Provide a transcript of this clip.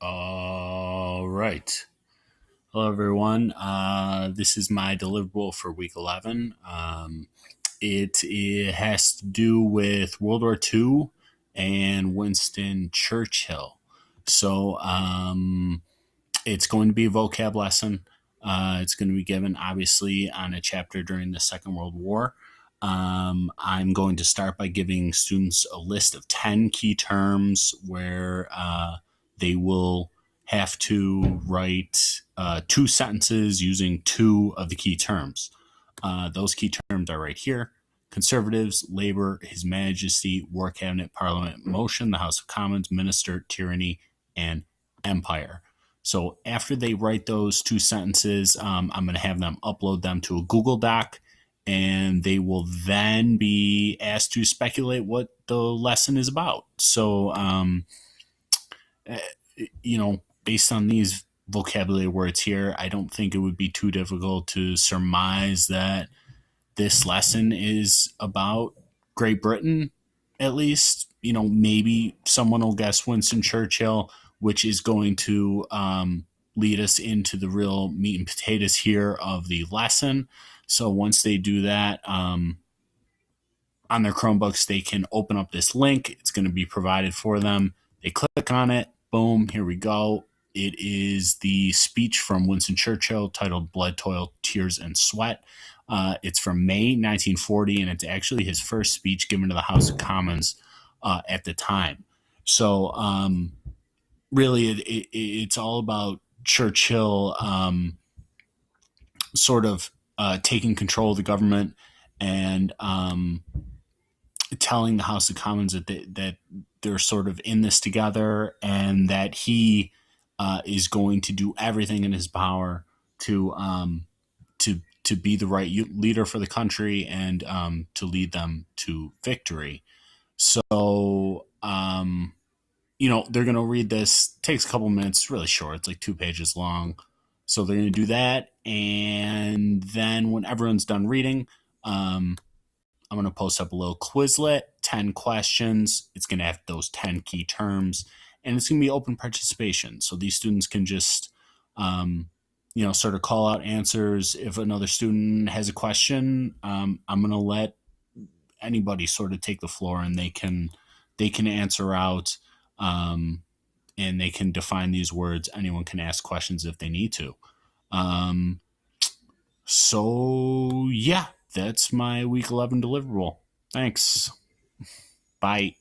All right. Hello, everyone. This is my deliverable for week 11. It has to do with World War II and Winston Churchill. So it's going to be a vocab lesson. It's going to be given, obviously, on a chapter during the Second World War. I'm going to start by giving students a list of 10 key terms where they will have to write 2 sentences using 2 of the key terms. Those key terms are right here: conservatives, labor, his majesty, war cabinet, parliament, motion, the House of Commons, minister, tyranny, and empire. So after they write those 2 sentences, I'm going to have them upload them to a Google Doc, and they will then be asked to speculate what the lesson is about. So, based on these vocabulary words here, I don't think it would be too difficult to surmise that this lesson is about Great Britain, at least. Maybe someone will guess Winston Churchill, which is going to lead us into the real meat and potatoes here of the lesson. So once they do that, on their Chromebooks, they can open up this link. It's going to be provided for them. They click on it. Boom, here we go. It is the speech from Winston Churchill titled Blood, Toil, Tears, and Sweat. It's from May 1940, and it's actually his first speech given to the House of Commons at the time. So really, it's all about Churchill sort of taking control of the government and telling the House of Commons that they're sort of in this together, and that he is going to do everything in his power to be the right leader for the country and to lead them to victory. So they're going to read this. It takes a couple minutes. It's really short. It's like 2 pages long. So they're going to do that, and then when everyone's done reading, I'm going to post up a little Quizlet, 10 questions. It's going to have those 10 key terms, and it's going to be open participation. So these students can just, sort of call out answers. If another student has a question, I'm going to let anybody sort of take the floor, and they can answer out, and they can define these words. Anyone can ask questions if they need to. So yeah, that's my week 11 deliverable. Thanks. Bye.